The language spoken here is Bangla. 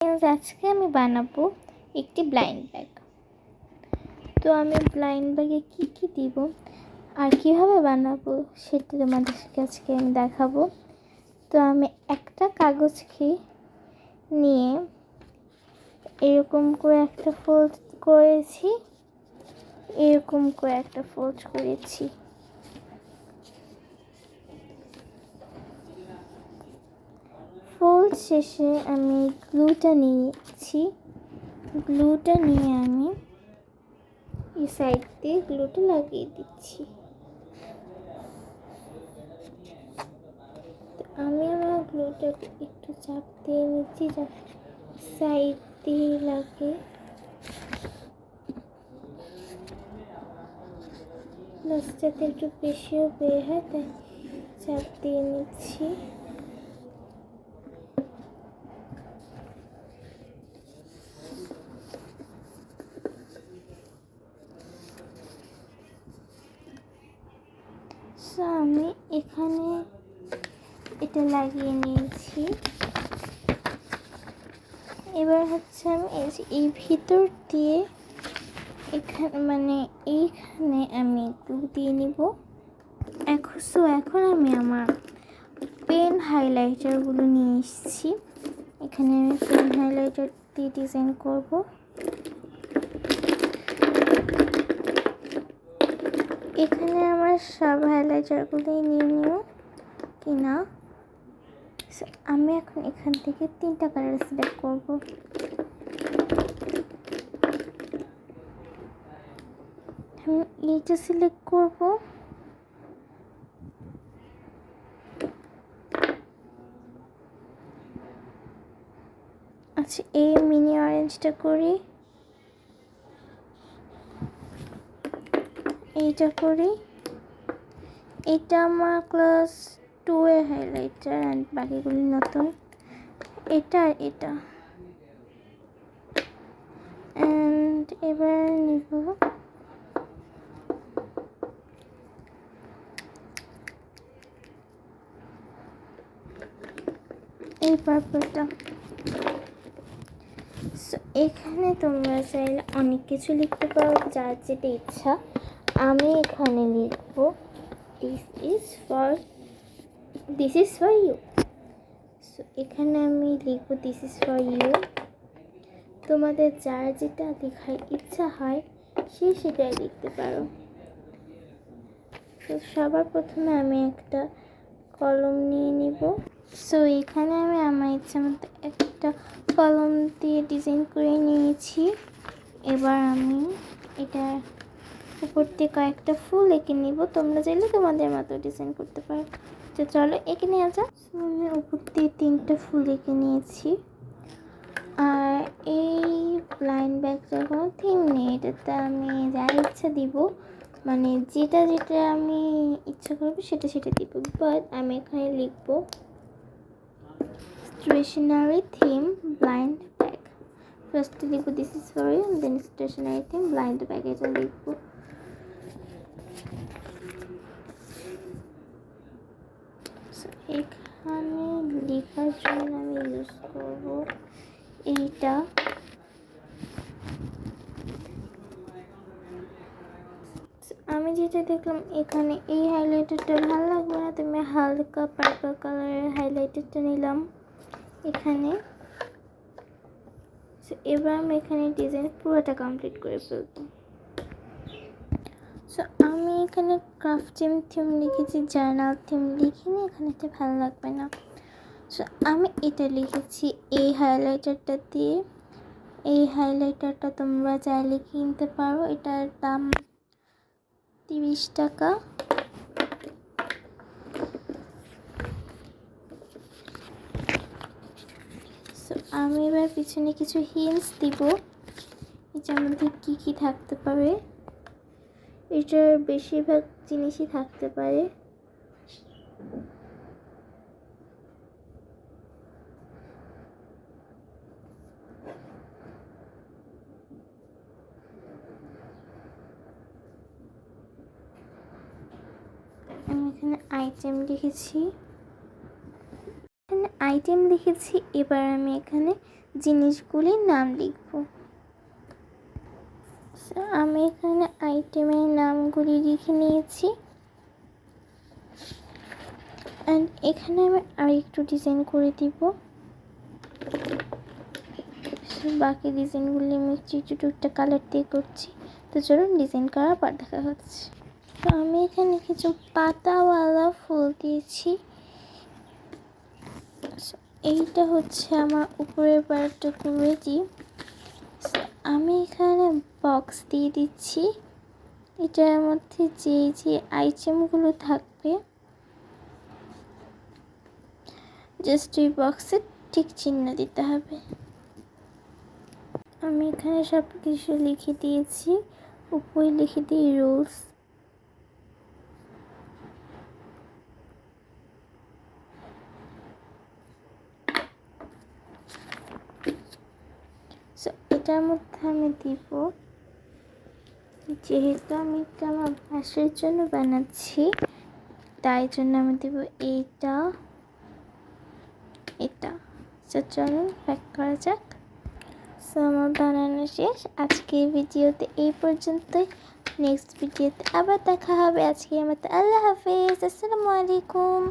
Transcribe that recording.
আজকে আমি বানাবো একটি ব্লাইন্ড ব্যাগ। তো আমি ব্লাইন্ড ব্যাগে কী কী দিব আর কীভাবে বানাবো সেটা তোমাদেরকে আজকে আমি দেখাবো। তো আমি একটা কাগজকে নিয়ে এরকম করে একটা ফোল্ড করেছি, এরকম করে একটা ফোল্ড করেছি। ফোল্ড শেষে আমি গ্লুটা নিয়েছি। গ্লুটা নিয়ে আমি এই সাইড দিয়ে গ্লুটা লাগিয়ে দিচ্ছি। আমি আমার গ্লুটাকে একটু চাপ দিয়ে নিচ্ছি যাতে সাইড দিয়ে লাগে, প্লাস যাতে একটু বেশিও বের হয় তাই চাপ দিয়ে নিচ্ছি। আমি এখানে এটা লাগিয়ে নিয়েছি। এবার হচ্ছে আমি এই ভিতর দিয়ে এইখানে আমি গ্লু দিয়ে নিব। এখন আমি আমার পেন হাইলাইটারগুলো নিয়ে এসেছি। এখানে আমি পেন হাইলাইটার দিয়ে ডিজাইন করব। এখানে আমার সব হাইলাইটারগুলোই নিয়ে নিও কিনা। আমি এখন এখান থেকে 3টা কালার সিলেক্ট করব। আমি এইটা সিলেক্ট করব। আচ্ছা, এই মিনি অরেঞ্জটা করি, এইটা করি। এটা আমার ক্লাস 2 এর হাইলাইটার অ্যান্ড বাকিগুলি নতুন। এটা আর এটা। অ্যান্ড এবার নিব এই পার্পলটা। এখানে তোমরা চাইলে অনেক কিছু লিখতে পারো, যার যেটা ইচ্ছা। আমি এখানে লিখব this is for you. So এখানে আমি লিখব দিস ইজ ফর ইউ। তোমাদের যার যেটা লেখার ইচ্ছা হয় সেটাই লিখতে পারো। তো সবার প্রথমে আমি একটা কলম নিয়ে নিব। সো এখানে আমি আমার ইচ্ছা মতো একটা কলম দিয়ে ডিজাইন করে নিয়েছি। এবার আমি এটা উপর দিয়ে কয়েকটা ফুল এঁকে নিব। তোমরা চাইলে তোমাদের মতো ডিজাইন করতে পারো। তো চলো এঁকে নেওয়া যাক। আমি উপর দিয়ে 3টা ফুল এঁকে নিয়েছি। আর এই ব্লাইন্ড ব্যাগটার কোনো থিম নেই, এটাতে আমি যা ইচ্ছা দিব, মানে যেটা আমি ইচ্ছা করবো সেটা দিব। বাট আমি এখানে লিখব স্টেশনারি থিম ব্লাইন্ড ব্যাগ। ফার্স্টে লিখব this is for you, then stationery theme blind bag, এটা লিখব। এখানে লেখার জন্য আমি ইউজ করব এইটা। আমি যেটা দেখলাম এখানে এই হাইলাইটারটা ভালো লাগবে না, তুমি হালকা পার্পল কালারের হাইলাইটারটা নিলাম এখানে। এবার আমি এখানে ডিজাইন পুরোটা কমপ্লিট করে ফেলবো। সো আমি এখানে ক্রাফটিং থিম লিখেছি, জার্নাল থিম লিখিনি, এখানে এটা ভালো লাগবে না। সো আমি এটা লিখেছি এই হাইলাইটারটা দিয়ে। এই হাইলাইটারটা তোমরা চাইলে কিনতে পারো, এটার দাম 30 টাকা। সো আমি এবার পিছনে কিছু হিন্টস দিব, এটার মধ্যে কী কী থাকতে পারে। এটার বেশিরভাগ জিনিসই থাকতে পারে। আমি এখানে আইটেম লিখেছি। এবার আমি এখানে জিনিসগুলির নাম লিখব। আমি এখানে আইটেমের নামগুলি লিখে নিয়েছি। অ্যান্ড এখানে আমি আরেকটু ডিজাইন করে দিব। বাকি ডিজাইনগুলি আমি একটু একটা কালার দিয়ে করছি। তো চলুন ডিজাইন করার পর দেখা হচ্ছে। তো আমি এখানে কিছু পাতাওয়ালা ফুল দিয়েছি। এইটা হচ্ছে আমার উপরের পার্টটুকু রেডি। আমি এখানে বক্স দিয়ে দিচ্ছি। এটার মধ্যে যে আইটেমগুলো থাকবে জাস্ট এই বক্সে ঠিক চিহ্ন দিতে হবে। আমি এখানে সব কিছু লিখে দিয়েছি। উপরে লিখে দিই রুলস। সো এটার মধ্যে আমি দিব, যেহেতু আমি এটা আমার ভাষার জন্য বানাচ্ছি তাই জন্য আমি দিব এটা। সো চলুন প্যাক করা যাক। সো আমার বানানো শেষ। আজকের ভিডিওতে এই পর্যন্তই। নেক্সট ভিডিওতে আবার দেখা হবে। আজকে আমার আল্লাহ হাফেজ, আসসালামু আলাইকুম।